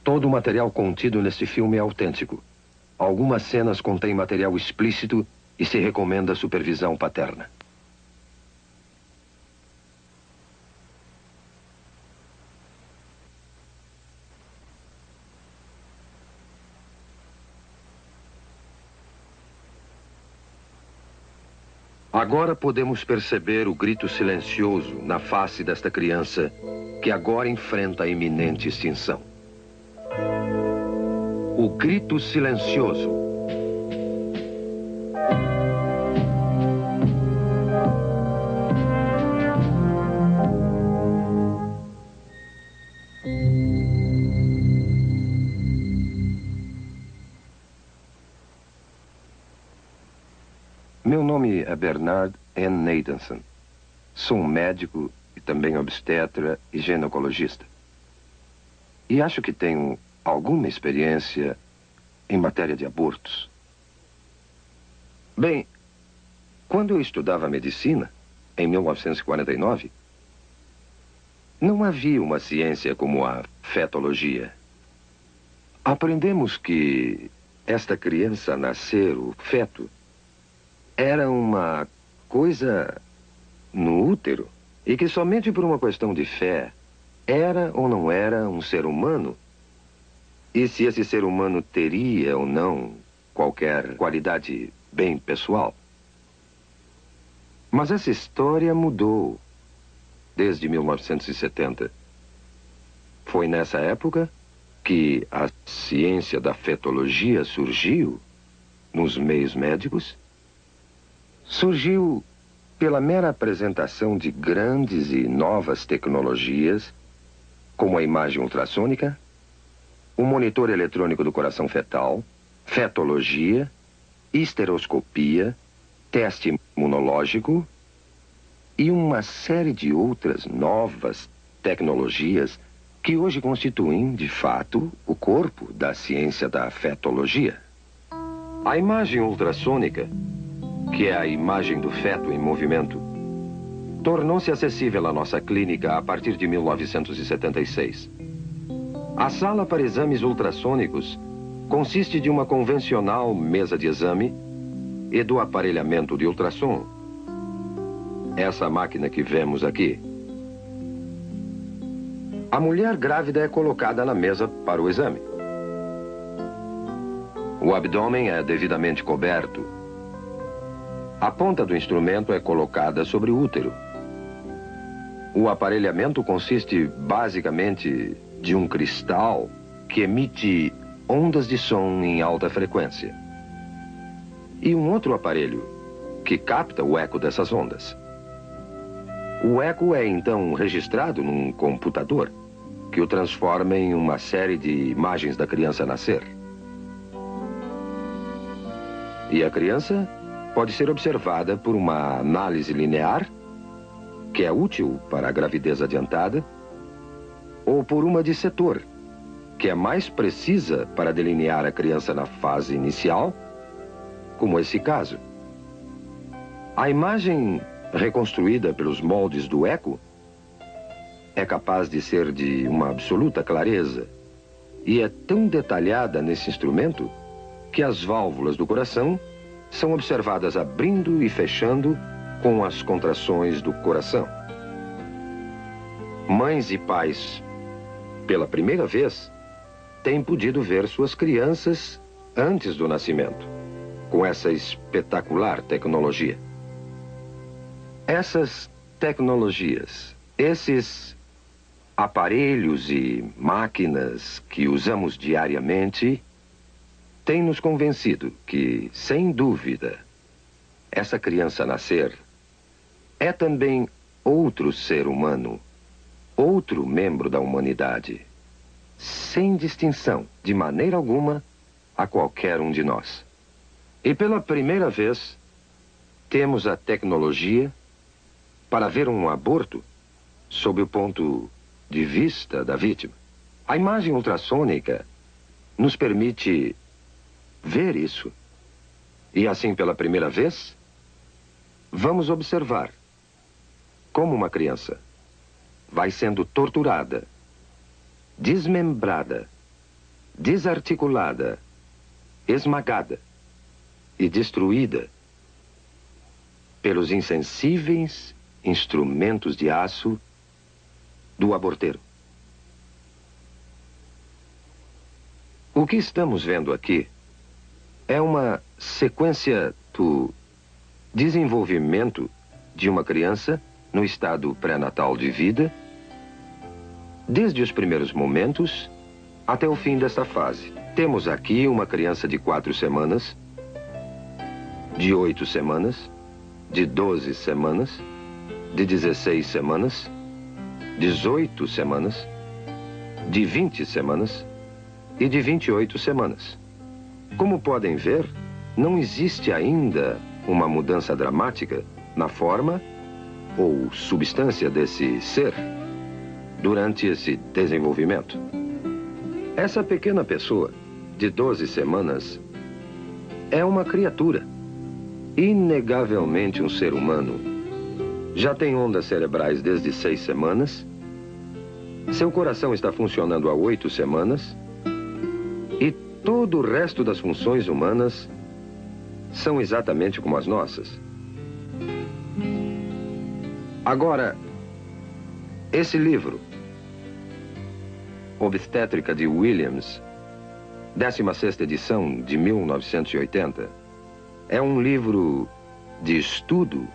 Todo o material contido neste filme é autêntico. Algumas cenas contêm material explícito e se recomenda supervisão paterna. Agora podemos perceber o grito silencioso na face desta criança que agora enfrenta a iminente extinção. O grito silencioso. Meu nome é Bernard N. Nathanson. Sou um médico e também obstetra e ginecologista. E acho que tenho alguma experiência em matéria de abortos. Bem, quando eu estudava medicina, em 1949, não havia uma ciência como a fetologia. Aprendemos que esta criança a nascer, o feto, era uma coisa no útero e que somente por uma questão de fé era ou não era um ser humano e se esse ser humano teria ou não qualquer qualidade bem pessoal. Mas essa história mudou desde 1970. Foi nessa época que a ciência da fetologia surgiu nos meios médicos. Surgiu pela mera apresentação de grandes e novas tecnologias, como a imagem ultrassônica, o monitor eletrônico do coração fetal, fetologia, histeroscopia, teste imunológico e uma série de outras novas tecnologias que hoje constituem, de fato, o corpo da ciência da fetologia. A imagem ultrassônica, que é a imagem do feto em movimento, tornou-se acessível à nossa clínica a partir de 1976. A sala para exames ultrassônicos consiste de uma convencional mesa de exame e do aparelhamento de ultrassom. Essa máquina que vemos aqui. A mulher grávida é colocada na mesa para o exame. O abdômen é devidamente coberto. A ponta do instrumento é colocada sobre o útero. O aparelhamento consiste basicamente de um cristal que emite ondas de som em alta frequência. E um outro aparelho que capta o eco dessas ondas. O eco é então registrado num computador que o transforma em uma série de imagens da criança nascer. E a criança pode ser observada por uma análise linear, que é útil para a gravidez adiantada, ou por uma de setor, que é mais precisa para delinear a criança na fase inicial, como esse caso. A imagem reconstruída pelos moldes do eco é capaz de ser de uma absoluta clareza e é tão detalhada nesse instrumento que as válvulas do coração são observadas abrindo e fechando com as contrações do coração. Mães e pais, pela primeira vez, têm podido ver suas crianças antes do nascimento, com essa espetacular tecnologia. Essas tecnologias, esses aparelhos e máquinas que usamos diariamente, têm nos convencido que, sem dúvida, essa criança a nascer é também outro ser humano, outro membro da humanidade, sem distinção, de maneira alguma, a qualquer um de nós. E pela primeira vez, temos a tecnologia para ver um aborto sob o ponto de vista da vítima. A imagem ultrassônica nos permite ver isso. E assim, pela primeira vez, vamos observar como uma criança vai sendo torturada, desmembrada desarticulada, esmagada e destruída pelos insensíveis instrumentos de aço do aborteiro. O que estamos vendo aqui é uma sequência do desenvolvimento de uma criança no estado pré-natal de vida, desde os primeiros momentos até o fim desta fase. Temos aqui uma criança de 4 semanas, de 8 semanas, de 12 semanas, de 16 semanas, 18 semanas, de 20 semanas e de 28 semanas. Como podem ver, não existe ainda uma mudança dramática na forma ou substância desse ser durante esse desenvolvimento. Essa pequena pessoa, de 12 semanas, é uma criatura, inegavelmente um ser humano. Já tem ondas cerebrais desde 6 semanas, seu coração está funcionando há 8 semanas, e todo o resto das funções humanas são exatamente como as nossas. Agora, esse livro, Obstétrica de Williams, 16ª edição de 1980, é um livro de estudo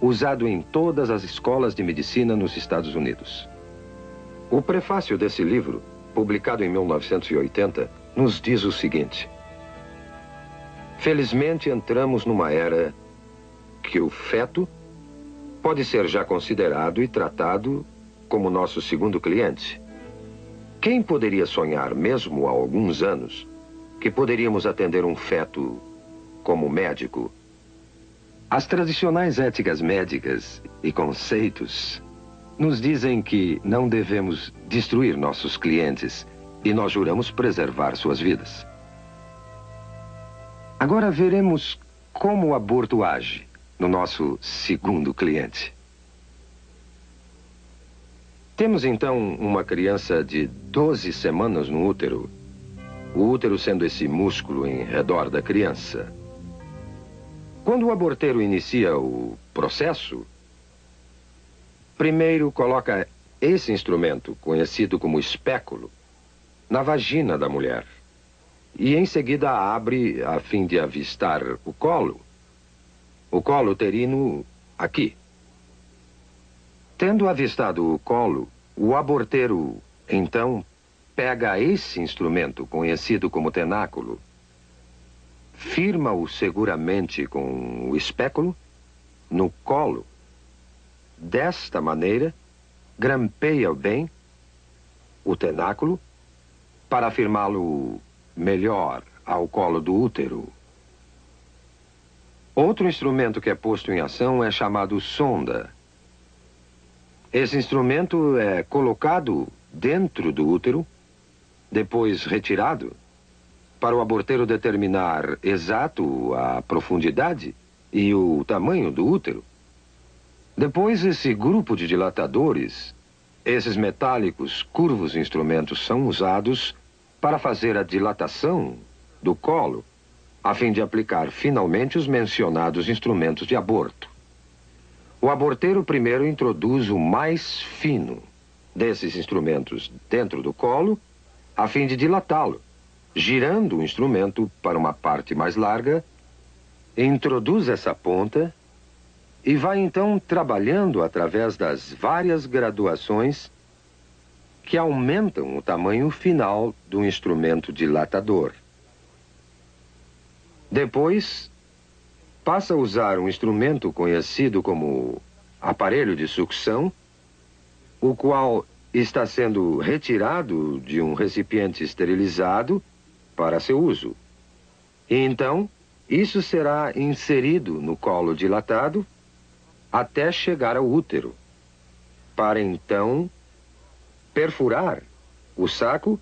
usado em todas as escolas de medicina nos Estados Unidos. O prefácio desse livro, publicado em 1980, nos diz o seguinte: felizmente entramos numa era que o feto pode ser já considerado e tratado como nosso segundo cliente. Quem poderia sonhar, mesmo há alguns anos, que poderíamos atender um feto como médico? As tradicionais éticas médicas e conceitos nos dizem que não devemos destruir nossos clientes e nós juramos preservar suas vidas. Agora veremos como o aborto age no nosso segundo cliente. Temos então uma criança de 12 semanas no útero, o útero sendo esse músculo em redor da criança. Quando o aborteiro inicia o processo, primeiro coloca esse instrumento, conhecido como espéculo, na vagina da mulher. E em seguida abre a fim de avistar o colo uterino aqui. Tendo avistado o colo, o aborteiro, então, pega esse instrumento, conhecido como tenáculo, firma-o seguramente com o espéculo no colo. Desta maneira, grampeia bem o tenáculo para firmá-lo melhor ao colo do útero. Outro instrumento que é posto em ação é chamado sonda. Esse instrumento é colocado dentro do útero, depois retirado, para o aborteiro determinar exato a profundidade e o tamanho do útero. Depois, esse grupo de dilatadores, esses metálicos, curvos instrumentos, são usados para fazer a dilatação do colo, a fim de aplicar finalmente os mencionados instrumentos de aborto. O aborteiro primeiro introduz o mais fino desses instrumentos dentro do colo, a fim de dilatá-lo, girando o instrumento para uma parte mais larga, introduz essa ponta e vai então trabalhando através das várias graduações que aumentam o tamanho final do instrumento dilatador. Depois, passa a usar um instrumento conhecido como aparelho de sucção, o qual está sendo retirado de um recipiente esterilizado para seu uso. E então, isso será inserido no colo dilatado até chegar ao útero, para então perfurar o saco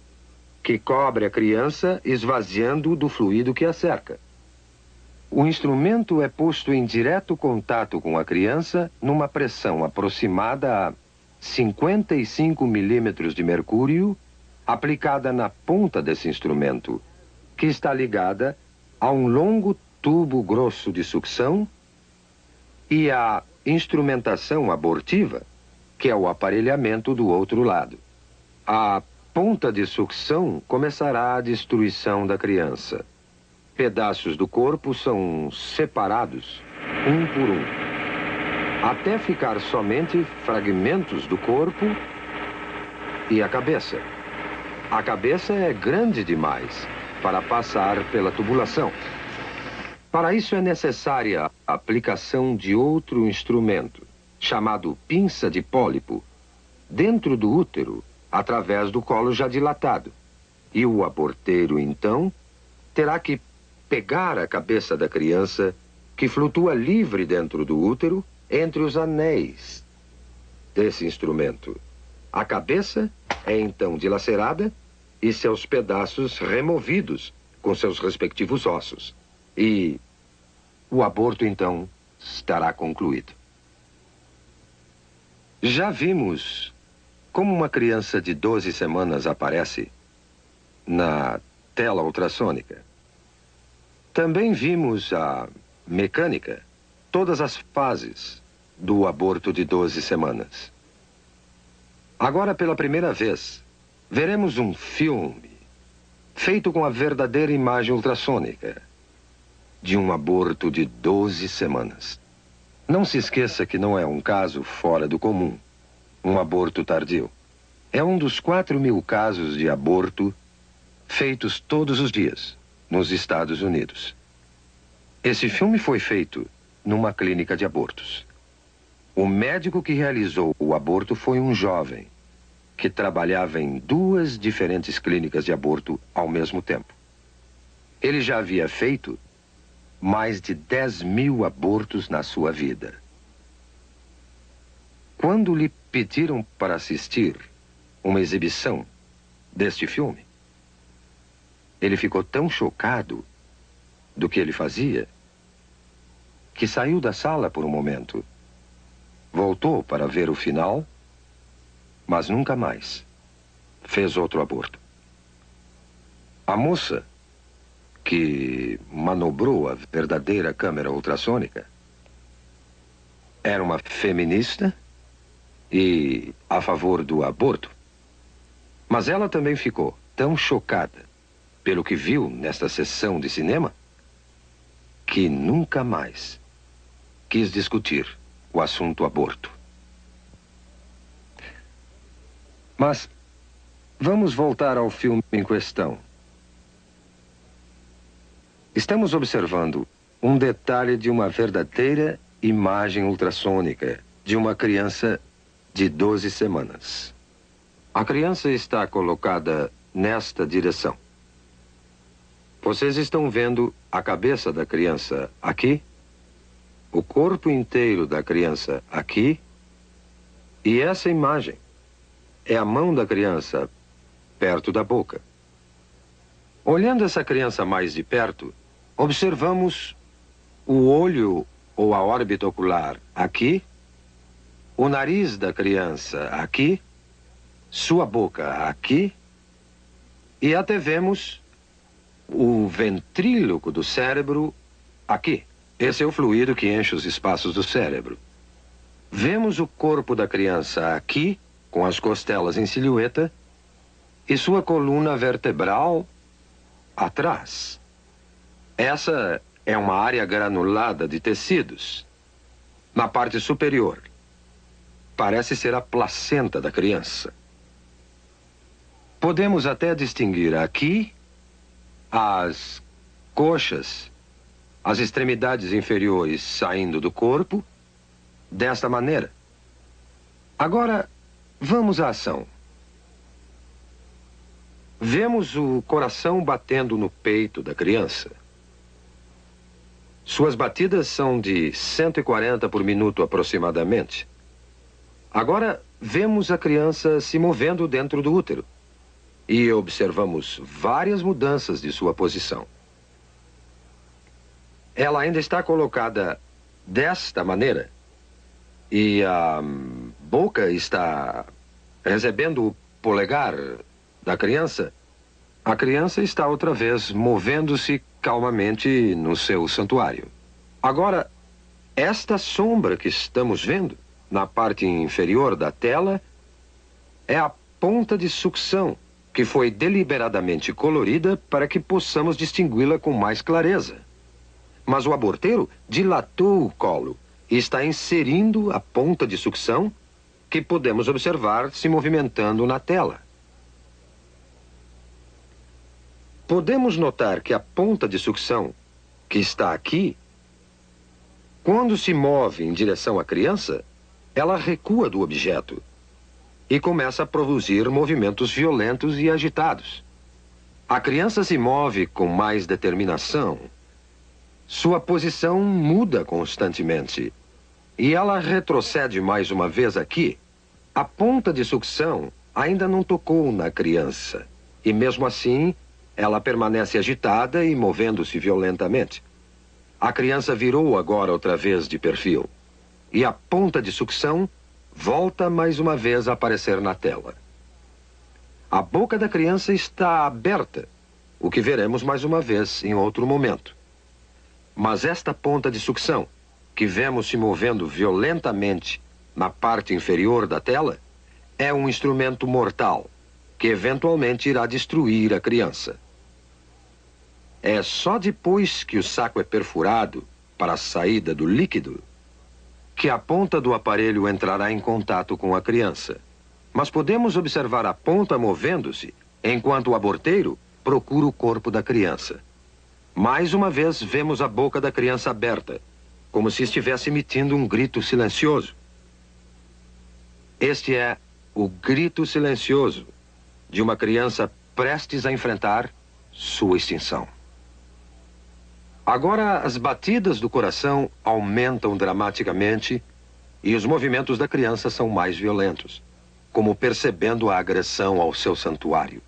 que cobre a criança, esvaziando do fluido que a cerca. O instrumento é posto em direto contato com a criança numa pressão aproximada a 55 milímetros de mercúrio aplicada na ponta desse instrumento, que está ligada a um longo tubo grosso de sucção e a instrumentação abortiva, que é o aparelhamento do outro lado. A ponta de sucção começará a destruição da criança. Pedaços do corpo são separados, um por um, até ficar somente fragmentos do corpo e a cabeça. A cabeça é grande demais para passar pela tubulação. Para isso é necessária a aplicação de outro instrumento, chamado pinça de pólipo, dentro do útero, através do colo já dilatado. E o aborteiro, então, terá que pegar a cabeça da criança, que flutua livre dentro do útero, entre os anéis desse instrumento. A cabeça é então dilacerada e seus pedaços removidos com seus respectivos ossos. E o aborto, então, estará concluído. Já vimos como uma criança de 12 semanas aparece na tela ultrassônica. Também vimos a mecânica, todas as fases do aborto de 12 semanas. Agora, pela primeira vez, veremos um filme feito com a verdadeira imagem ultrassônica de um aborto de 12 semanas. Não se esqueça que não é um caso fora do comum, um aborto tardio. É um dos 4.000 casos de aborto feitos todos os dias nos Estados Unidos. Esse filme foi feito numa clínica de abortos. O médico que realizou o aborto foi um jovem que trabalhava em 2 diferentes clínicas de aborto ao mesmo tempo. Ele já havia feito mais de 10.000 abortos na sua vida. Quando lhe pediram para assistir uma exibição deste filme, ele ficou tão chocado do que ele fazia que saiu da sala por um momento. Voltou para ver o final, mas nunca mais fez outro aborto. A moça que manobrou a verdadeira câmera ultrassônica era uma feminista e a favor do aborto. Mas ela também ficou tão chocada pelo que viu nesta sessão de cinema que nunca mais quis discutir o assunto aborto. Mas vamos voltar ao filme em questão. Estamos observando um detalhe de uma verdadeira imagem ultrassônica de uma criança de 12 semanas. A criança está colocada nesta direção. Vocês estão vendo a cabeça da criança aqui, o corpo inteiro da criança aqui, e essa imagem é a mão da criança perto da boca. Olhando essa criança mais de perto, observamos o olho ou a órbita ocular aqui, o nariz da criança aqui, sua boca aqui, e até vemos o ventríloco do cérebro aqui. Esse é o fluido que enche os espaços do cérebro. Vemos o corpo da criança aqui, com as costelas em silhueta, e sua coluna vertebral atrás. Essa é uma área granulada de tecidos. Na parte superior, parece ser a placenta da criança. Podemos até distinguir aqui as coxas, as extremidades inferiores saindo do corpo, desta maneira. Agora, vamos à ação. Vemos o coração batendo no peito da criança. Suas batidas são de 140 por minuto aproximadamente. Agora, vemos a criança se movendo dentro do útero. E observamos várias mudanças de sua posição. Ela ainda está colocada desta maneira. E a boca está recebendo o polegar da criança, a criança está outra vez movendo-se calmamente no seu santuário. Agora, esta sombra que estamos vendo na parte inferior da tela é a ponta de sucção que foi deliberadamente colorida para que possamos distingui-la com mais clareza. Mas o aborteiro dilatou o colo e está inserindo a ponta de sucção que podemos observar se movimentando na tela. Podemos notar que a ponta de sucção, que está aqui, quando se move em direção à criança, ela recua do objeto e começa a produzir movimentos violentos e agitados. A criança se move com mais determinação. Sua posição muda constantemente e ela retrocede mais uma vez aqui. A ponta de sucção ainda não tocou na criança e mesmo assim ela permanece agitada e movendo-se violentamente. A criança virou agora outra vez de perfil e a ponta de sucção volta mais uma vez a aparecer na tela. A boca da criança está aberta, o que veremos mais uma vez em outro momento. Mas esta ponta de sucção, que vemos se movendo violentamente na parte inferior da tela, é um instrumento mortal, que eventualmente irá destruir a criança. É só depois que o saco é perfurado para a saída do líquido que a ponta do aparelho entrará em contato com a criança. Mas podemos observar a ponta movendo-se enquanto o aborteiro procura o corpo da criança. Mais uma vez vemos a boca da criança aberta, como se estivesse emitindo um grito silencioso. Este é o grito silencioso de uma criança prestes a enfrentar sua extinção. Agora as batidas do coração aumentam dramaticamente e os movimentos da criança são mais violentos, como percebendo a agressão ao seu santuário.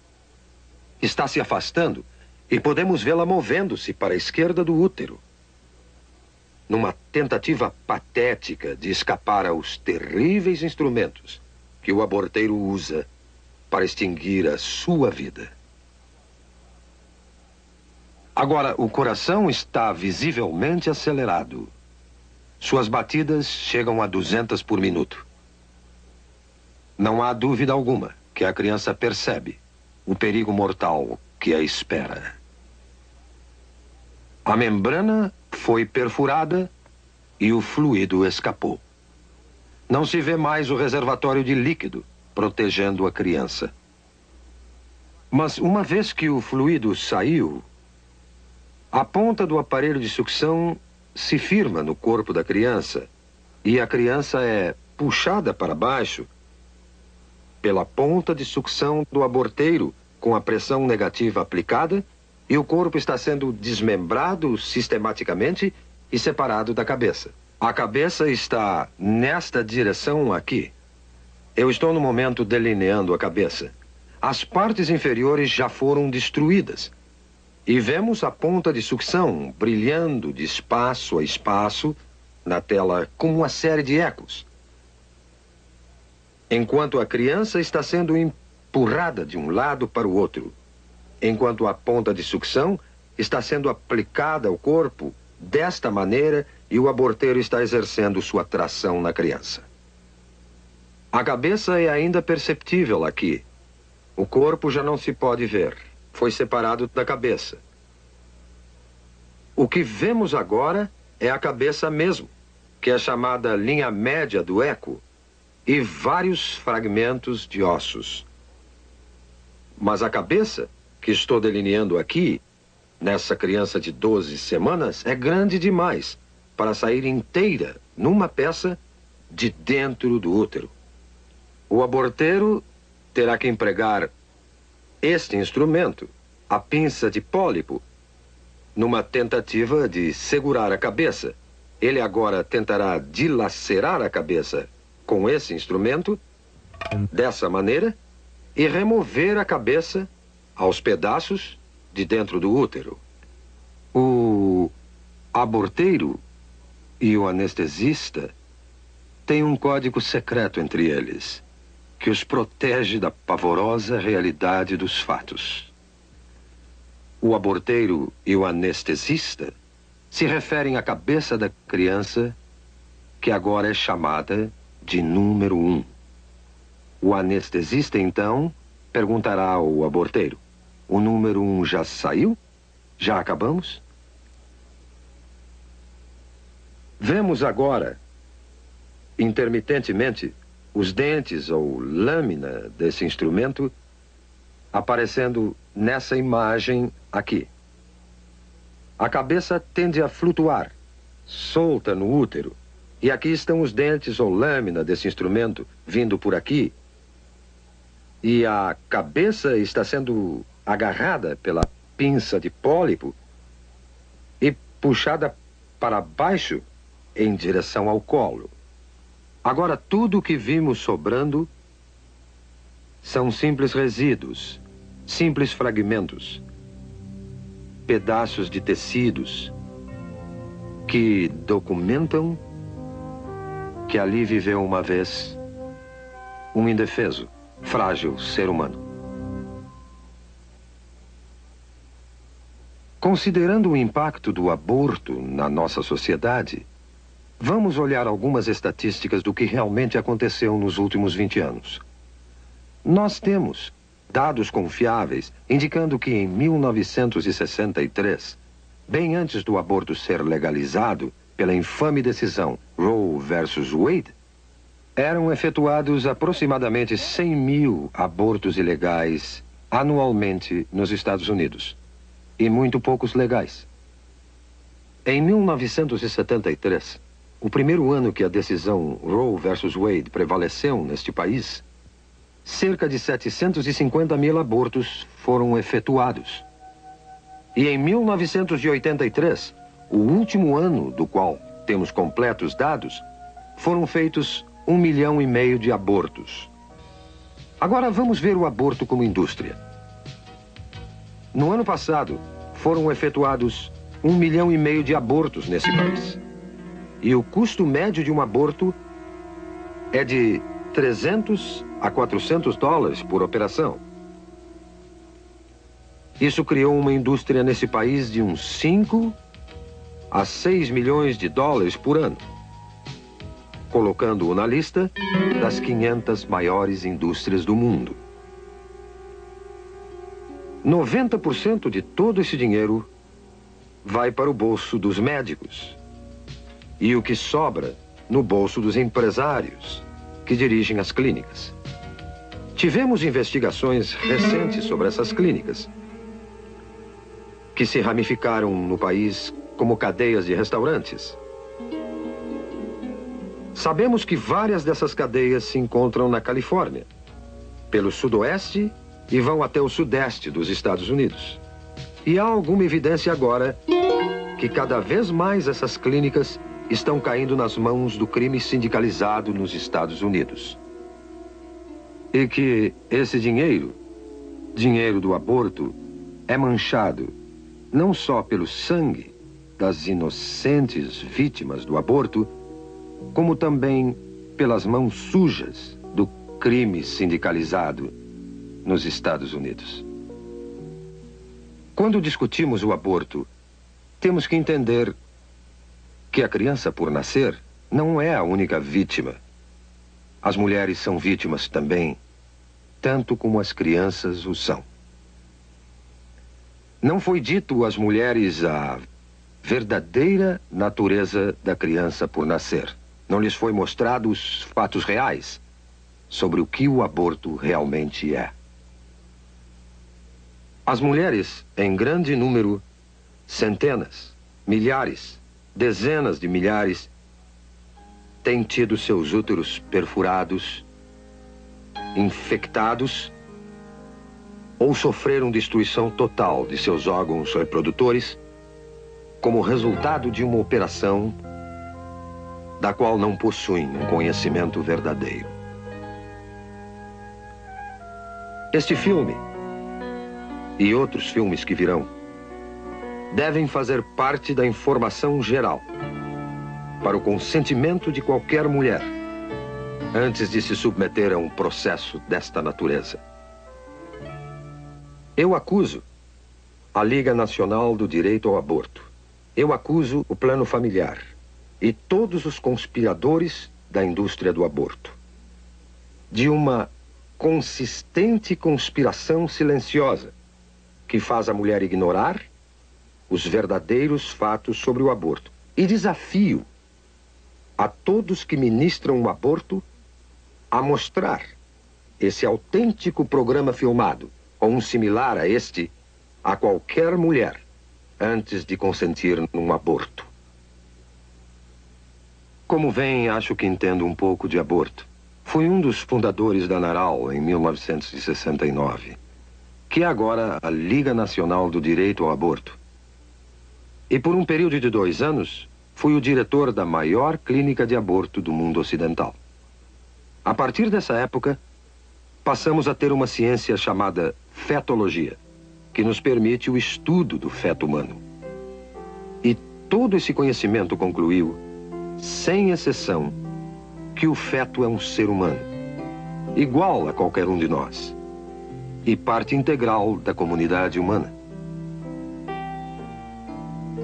Está se afastando e podemos vê-la movendo-se para a esquerda do útero, numa tentativa patética de escapar aos terríveis instrumentos que o aborteiro usa para extinguir a sua vida. Agora, o coração está visivelmente acelerado. Suas batidas chegam a 200 por minuto. Não há dúvida alguma que a criança percebe o perigo mortal que a espera. A membrana foi perfurada e o fluido escapou. Não se vê mais o reservatório de líquido protegendo a criança. Mas uma vez que o fluido saiu, a ponta do aparelho de sucção se firma no corpo da criança e a criança é puxada para baixo pela ponta de sucção do aborteiro com a pressão negativa aplicada e o corpo está sendo desmembrado sistematicamente e separado da cabeça. A cabeça está nesta direção aqui. Eu estou no momento delineando a cabeça. As partes inferiores já foram destruídas. E vemos a ponta de sucção brilhando de espaço a espaço na tela como uma série de ecos. Enquanto a criança está sendo empurrada de um lado para o outro, enquanto a ponta de sucção está sendo aplicada ao corpo desta maneira e o aborteiro está exercendo sua tração na criança. A cabeça é ainda perceptível aqui. O corpo já não se pode ver. Foi separado da cabeça. O que vemos agora é a cabeça mesmo, que é chamada linha média do eco, e vários fragmentos de ossos. Mas a cabeça, que estou delineando aqui, nessa criança de 12 semanas, é grande demais para sair inteira numa peça de dentro do útero. O aborteiro terá que empregar este instrumento, a pinça de pólipo, numa tentativa de segurar a cabeça. Ele agora tentará dilacerar a cabeça com esse instrumento, dessa maneira, e remover a cabeça aos pedaços de dentro do útero. O aborteiro e o anestesista têm um código secreto entre eles, que os protege da pavorosa realidade dos fatos. O aborteiro e o anestesista se referem à cabeça da criança, que agora é chamada de número 1. O anestesista, então, perguntará ao aborteiro: o número 1 já saiu? Já acabamos? Vemos agora, intermitentemente, os dentes ou lâmina desse instrumento aparecendo nessa imagem aqui. A cabeça tende a flutuar, solta no útero, e aqui estão os dentes ou lâmina desse instrumento vindo por aqui, e a cabeça está sendo agarrada pela pinça de pólipo e puxada para baixo em direção ao colo. Agora, tudo o que vimos sobrando são simples resíduos, simples fragmentos, pedaços de tecidos que documentam que ali viveu uma vez um indefeso, frágil ser humano. Considerando o impacto do aborto na nossa sociedade, vamos olhar algumas estatísticas do que realmente aconteceu nos últimos 20 anos. Nós temos dados confiáveis indicando que em 1963, bem antes do aborto ser legalizado pela infame decisão Roe versus Wade, eram efetuados aproximadamente 100 mil abortos ilegais anualmente nos Estados Unidos, e muito poucos legais. Em 1973, o primeiro ano que a decisão Roe versus Wade prevaleceu neste país, cerca de 750 mil abortos foram efetuados. E em 1983, o último ano do qual temos completos dados, foram feitos 1,5 milhão de abortos. Agora vamos ver o aborto como indústria. No ano passado, foram efetuados 1,5 milhão de abortos nesse país. E o custo médio de um aborto é de 300 a 400 dólares por operação. Isso criou uma indústria nesse país de uns 5 a 6 milhões de dólares por ano, colocando-o na lista das 500 maiores indústrias do mundo. 90% de todo esse dinheiro vai para o bolso dos médicos e o que sobra no bolso dos empresários que dirigem as clínicas. Tivemos investigações recentes sobre essas clínicas, que se ramificaram no país como cadeias de restaurantes. Sabemos que várias dessas cadeias se encontram na Califórnia, pelo sudoeste e vão até o sudeste dos Estados Unidos. E há alguma evidência agora que cada vez mais essas clínicas estão caindo nas mãos do crime sindicalizado nos Estados Unidos. E que esse dinheiro do aborto, é manchado não só pelo sangue das inocentes vítimas do aborto, como também pelas mãos sujas do crime sindicalizado nos Estados Unidos. Quando discutimos o aborto, temos que entender que a criança por nascer não é a única vítima. As mulheres são vítimas também, tanto como as crianças o são. Não foi dito às mulheres a verdadeira natureza da criança por nascer. Não lhes foi mostrado os fatos reais sobre o que o aborto realmente é. As mulheres, em grande número, centenas, milhares, dezenas de milhares, têm tido seus úteros perfurados, infectados, ou sofreram destruição total de seus órgãos reprodutores como resultado de uma operação da qual não possuem um conhecimento verdadeiro. Este filme e outros filmes que virão devem fazer parte da informação geral para o consentimento de qualquer mulher antes de se submeter a um processo desta natureza. Eu acuso a Liga Nacional do Direito ao Aborto. Eu acuso o Plano Familiar e todos os conspiradores da indústria do aborto de uma consistente conspiração silenciosa que faz a mulher ignorar os verdadeiros fatos sobre o aborto. E desafio a todos que ministram o aborto a mostrar esse autêntico programa filmado, ou um similar a este, a qualquer mulher, antes de consentir num aborto. Como veem, acho que entendo um pouco de aborto. Fui um dos fundadores da NARAL em 1969, que é agora a Liga Nacional do Direito ao Aborto. E por um período de 2 anos, fui o diretor da maior clínica de aborto do mundo ocidental. A partir dessa época, passamos a ter uma ciência chamada fetologia, que nos permite o estudo do feto humano. E todo esse conhecimento concluiu, sem exceção, que o feto é um ser humano, igual a qualquer um de nós, e parte integral da comunidade humana.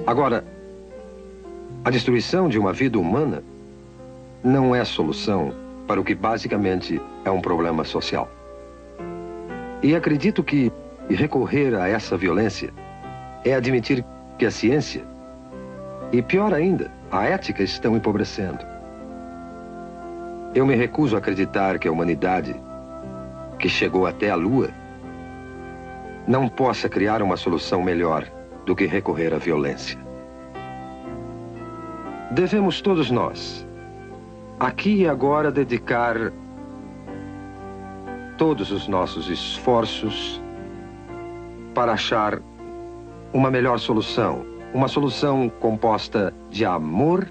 Agora, a destruição de uma vida humana não é solução para o que basicamente é um problema social. E acredito que recorrer a essa violência é admitir que a ciência, e pior ainda, a ética estão empobrecendo. Eu me recuso a acreditar que a humanidade, que chegou até a Lua, não possa criar uma solução melhor do que recorrer à violência. Devemos todos nós, aqui e agora, dedicar todos os nossos esforços para achar uma melhor solução. Uma solução composta de amor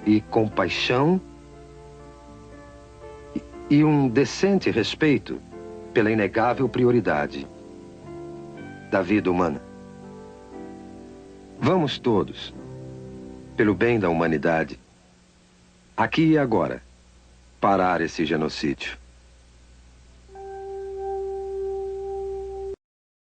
e compaixão e um decente respeito pela inegável prioridade da vida humana. Vamos todos, pelo bem da humanidade, aqui e agora, parar esse genocídio.